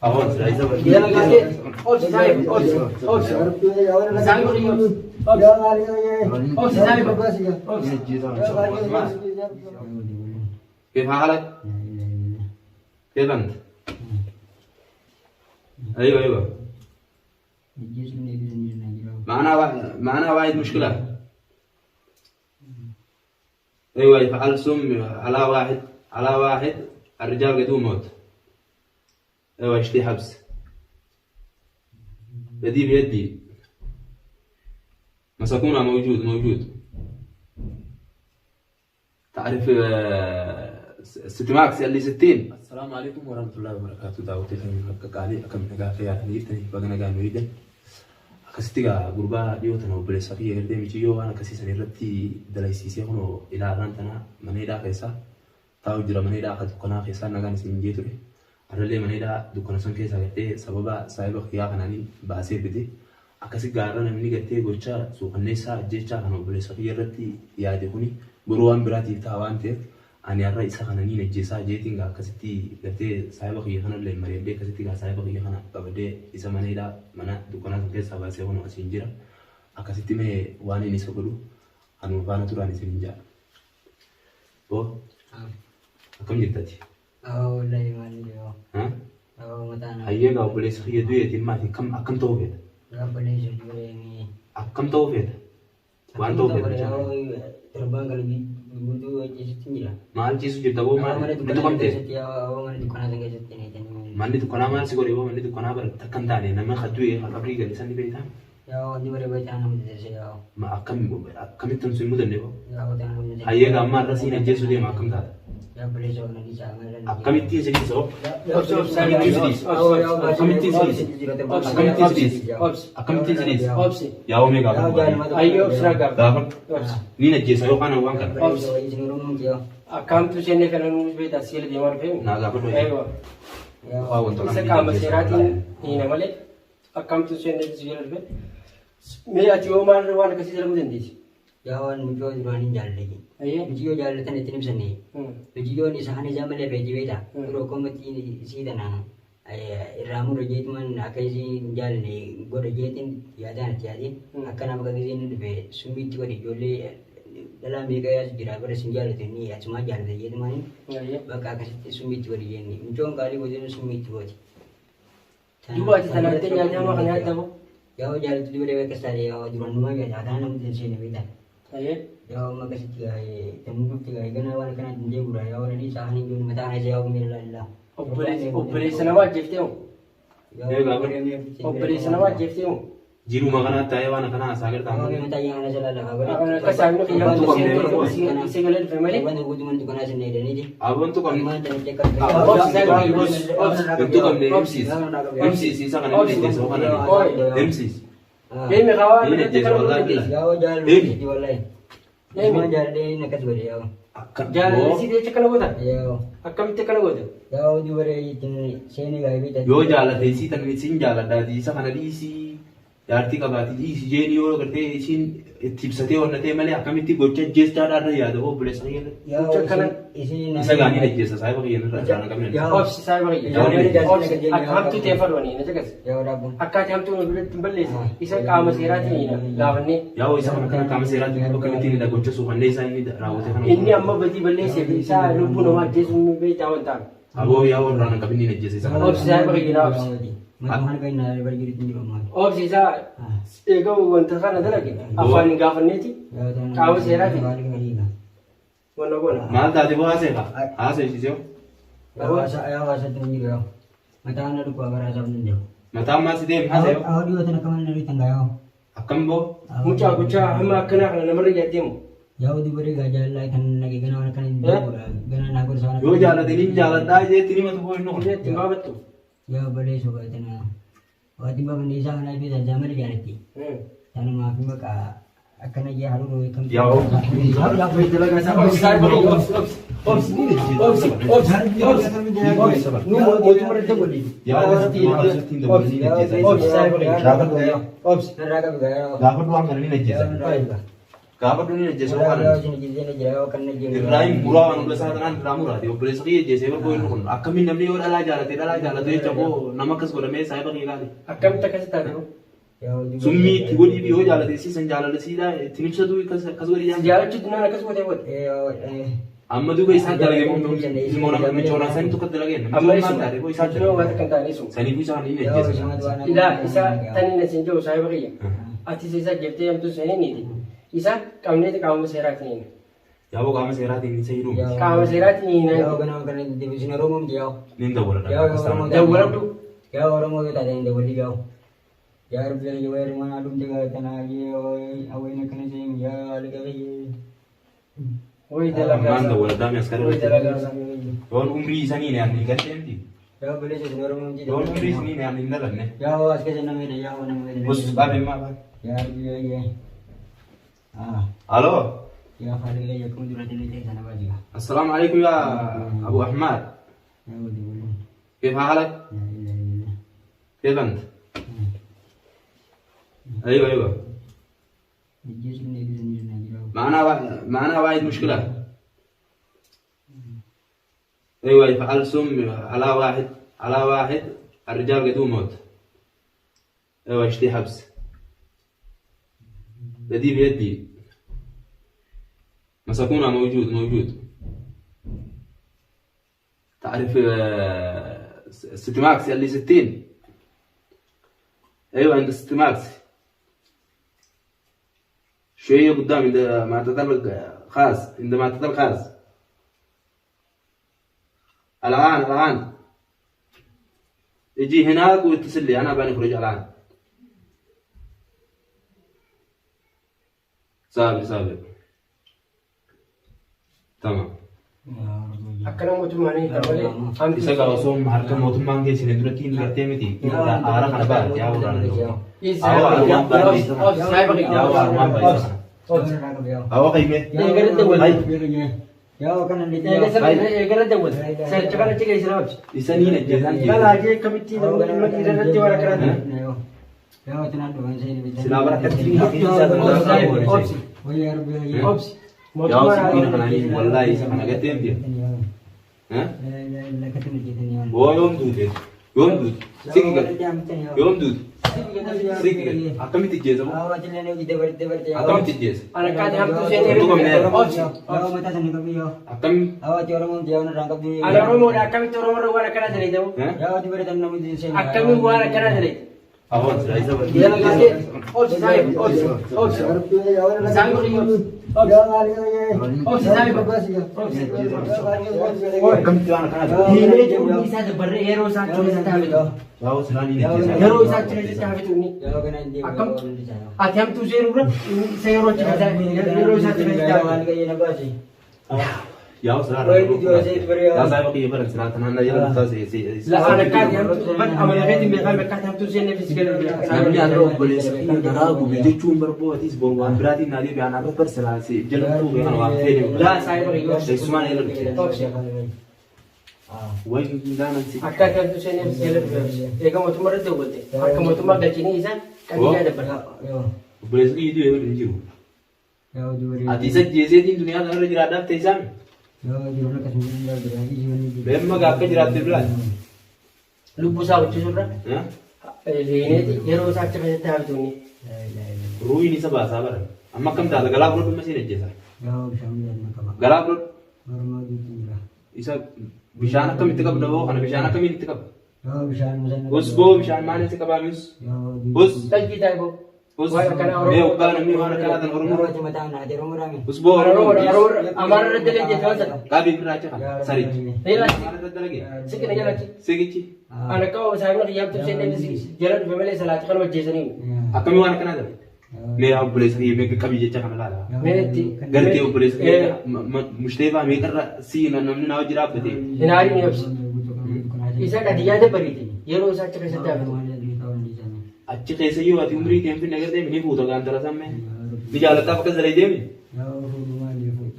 أهون سلايزة يلا قاعد أوبس سايب أوبس أوبس سايب أوبس سايب أوبس كيف حالك؟ كيف أنت؟ أيوه أيوه معنا واحد مشكلة. أيوه يفعل سم على واحد الرجال قدوم موت. ايوه اشتي حبس يدي بيدي مسكونة موجود تعرف ست ماكس اللي 60. السلام عليكم ورحمة الله وبركاته. دعوتي خير لك علي أكم نجا في يعني تاني بقى نجا نريد أكستيجا غربا ديوتنا وبلسافية غير دمي جيو أنا كسي سنيرتي دلايسيسي هنو إلى رانتنا منيدا كيسا تاو جرا منيدا كتكنا كيسا نجا نسينجيتوري arralee maneedhaa dukkana san keessaa gattee sababa saayiba xiyyaa kanaanii baasee fide akkasi gaarra namni gattee gocha suukanneessaa ajjechaa kana obboleessa kiyya irratti yaade kuni boruu waan biraatiif ta'a waan ta'eef ani har'a isa kananii ajjeessaa jeetiin gaa akkasitti gattee saayiba kiyya kanallee mari'adhee akkasitti gaa saayiba kiyya kana qabadee isa maneedhaa mana dukkanaa san keessaa baasee kun asiin jira akkasitti mee waan inni isa godhu anuma faana turaan isin hin jaala. Oo akkam jirtati? والله ما ادري ها؟ متانا هيا وبليس هي دوية ما في كم توفيت؟ لا بليش دوية كم توفيت؟ وان توفيت؟ terbang kali buntu jesit nila. Mahal jesu jita wo mana itu kam te? Mana itu kana tengah jesit ini tani. Mana itu kana mana sih kau mana itu kana ber takkan tani nama khatuye khapri gali sani beta. Ya di bare beta nama jesit ya. Ma akam itu sih mudah nih bo. Ya udah nama. Haya gamma rasi na jesu dia makam tat. Ya boleh so nanti jangan. Akam itu sih so. Akam itu sih. Ya omega. Ayo seragam. Dapat. Ni na jesu yo kana uang kan. Akam tu sini kalau nulis beda sih lebih marah. Nah dapat tu. Ayo. Wah untuk Isa kama siratin ini nama le. Akam tu sini sih lebih. Mei ati omar wan kasih dalam jenis. Yawan muncul durani jalan. Ayo. Muncul jalan tanah tinim seni. Muncul ni sahani zaman le beji beda. Rokok mati si tanah. Ramu rojit man akai si jalan ni. Gor rojitin ya dah jadi. Akan apa kali ni be sumit juga di jole. Dalam megaya jira bersinjal itu ni cuma jalan jadi mana. Baka kasih sumit juga di ni. Muncul kali wajib sumit juga. Dua di tanah tinja jama kan ada bu. Ya jalan tu dua kesari. Ya jual rumah ya ada nama tu sini beda. Ayo. Ya makasih tiga temu tiga kena awal kena dia gura ya awal ni sahani pun mata aja ya umillah. Operasi nama jefte mu. Operasi nama jefte mu. Jiru makana tayo wana kana sagar tamu. Mata yang ada jalan lah. Kasih aku yang tu single family. Abang tu cuma tu kena sendiri ni je. Abang tu kan. Mana jangan cakap. Itu kan MCs isa kan ni jesu kan MCs. Ini kawan. Ini jesu Allah bila. Ya jalan di walai. Cuma jalan ni nak tu dia. Jalan si dia cakap apa tak? Ya. Akam itu kalau apa tu? Ya di walai ini sini gaya kita. Yo jalan desi tan sin jalan dah di isa kan di isi. Yarti ka baati isi jeni yo karte isin tipsate onna te male akam itti gocha jesta dar ya do bole sahi Ya isi isa gani ne jesta sai bagi na rana kam ne. Ops saya bagi. Akam tu tefer wani na cakap. Ya udah pun. Akak jam tu boleh timbalik. Isa kamu serat ni lawan ni. Ya isa kan kam serat ni ko kamiti ni da gocha su hande sai ni rawate kan. Ini amma bati balle se bisa lupu nama jesu mi be tawan tan. Abo ya rana kam ni ne jesta isa. Ops saya bagi na ops. Mana kau nak bagi di rumah. Ops isa ego wanta kana dalagi. Afan gafan ni ti. Kamu serat ni. Mana mana. Mal tadi bawa ase ka. Ase sih yo. Awak tu ni dia. Mata anda tu kau agar asal ni dia. Mata masih dem ase yo. Awak dia tu nak kaman dari tangga yo. Akam bo. Mucha hama kena nama lagi timu. Jauh di beri gajah lah kan lagi kena orang kan ini kena nak bersama. Yo jalan tini jalan dah je tini matu boy no. Dia tinggal betul. Ya boleh suka tena. Waktu bawa Indonesia kan lagi dah zaman lagi ada ti. Tanah maaf maka akan lagi halu loh ikan. Ya. Halu yang boleh jalan kasar. Saya bagi ops ni ni. Ops. Nu mau tu mereka boleh. Ya Ops saya bagi. Ops. Neraka juga. Dapat uang dari ni aja. Gaafa dunia jasa Wala kana. sini jizene jira kan na jira. Ibrahim murah anu besa tanan ramura di obres ki jese ber koin kun. Akamin namni yor ala jalate jabo namakas godame sai bagi kali. Akkam takkas taatu. Summi ti wodi bi ho jalate si san jalate si da tinipsa du kas wadi jan. Jaalachi dunan akkas godhe wad. Amma du bai sa dalage mo ilmo na me chora san tu kadalage. Amma Amma isu man dare ko isa isatu wa kan tani su. sani ku sa ni ne jese. Ila isa tani na sinjo sai bagi. Ati isa jefte yam tu sene ni. Isa kamne te kamu serat ni. Yabo kama sera tin sai ru. Kamu serat ni na. Yaw kana kana division room diyaw. Ninda bola da. Da wala tu. Yaw room yo tade inde wali yaw. Yar biar yo er mana dum diga kana ye awai na kana sing ya aliga ye. Oi dalaga. Manda bola da me askar. Oi dalaga. Don umri sani ne ani gantendi. Yaw bele je room ji. Don umri sani ne ani ndalan ne. Yaw aske je na me yaw na me. Bos babe ma ba. Yar biar ye. Halo. Ya Khalil ya kamu dulu di sana baju. Assalamualaikum ya Abu Ahmad. Ya boleh. كيف حالك؟ كيف أنت؟ أيوة معنا واحد مشكلة. أيوة يفعل سم على واحد الرجال قدو موت. أيوة يشتي حبس. يدي بيدي. مسكونة موجود. تعرف ست ماكس اللي 60. ايوه عند ست ماكس شويه قدام عندما تطلق خاص الان يجي هناك ويتصل لي انا بنخرج الان. سابق تمام. Akkana mootummaan tabalee isa qaba osoo harka mootummaan geessine duratti hin gartee miti aara kana baate yaa waraana awa qayyime isa niin ajjeesan silaa barakatti Jauh sih ini kan ini wallahi sama nagatin dia. Oh yom dud. Sigi kan. Akan miti jeza. Akan miti jeza. Anak kadi ham tu sini. Itu kami. Akan. Anak rumah akan itu rumah orang kena jadi tu. Akan itu orang kena jadi. Awak sudah isa. Dia lagi. Jauh sekarang. Ya saya pakai barang selatan anda jalan saya. Lah anak kan yang buat amalnya di mereka kan tu sini fisikal. Kami ada boleh sekali darah gue itu cuma berbuat itu borwan berarti nanti biar anak berselasi jalan tu kan waktu ini. Lah saya pakai. Saya semua ini lagi. Wah ini dah nanti. Akan kan tu sini fisikal. Eka mau tumar itu boleh. Akan mau tumar gaji ni isan kan dia ada berhak. Boleh sekali itu ya berjiju. Ati sa jese din dunia kan ada jirada tesan. Bemma gak jiraat belas. Lupa sah ucap surah. Ya. Ini hero sah cepat tahu tu ni. Rui ini sabar. Amma kam dah galak belum masih aja sah. Galak belum. Isa bishana kam itu kab dawo, ana bishana kam itu kab. Us bo bishana mana sih kab amis. Us. Tak kita bo. Us. Me ukar mi mana kana dan orang. Us bo. Amar rete lagi jalan. Kabi beraja kan. Sari. Hela. Amar rete lagi. Sekian aja lagi. Segici. Anak kau saya nak yang tu sini jalan family salat kan macam ni. Akan mi mana kana dan. Me आप पुलिस की मैं कभी ये चकना ला मैंने घर के पुलिस के मुश्तेफा में कर सी नमने नाव जिराब दे हिनारी नहीं अब इसे का दिया दे परी थी ये रोज सच कैसे था अच्छे कैसे ये बात उम्र की फिर नगर दे नहीं पूछा गान तरह सब में निजालता पकड़ जले दे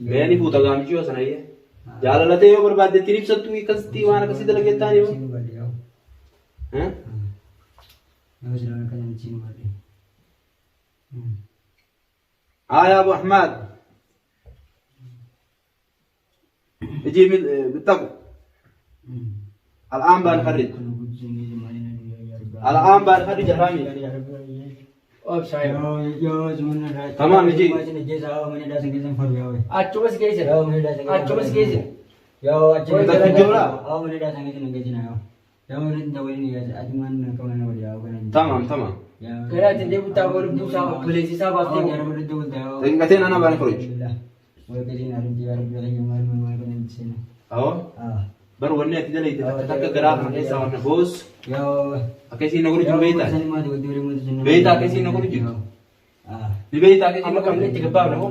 मैं नहीं पूछा गान क्यों सुनाई है जाला लते हो बर्बाद दे तिरिप सब तू कसती वाना कसी तरह के तानी हो हैं يا ابو احمد اجي بالطقم الان بنخرج الان بنخرج رامي تمام يجي تمام تمام دقيقتين انا بنخرج اهو بر ونيت دلي تتك غراف كيسا ونبوس كيسي نخرج بيتا كيسي نخرج بيتا كيسي نخرج كمنيت كباب نهو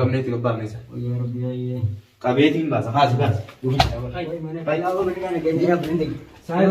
كمنيت كباب نيسا كابيتين بس خلاص بس Saya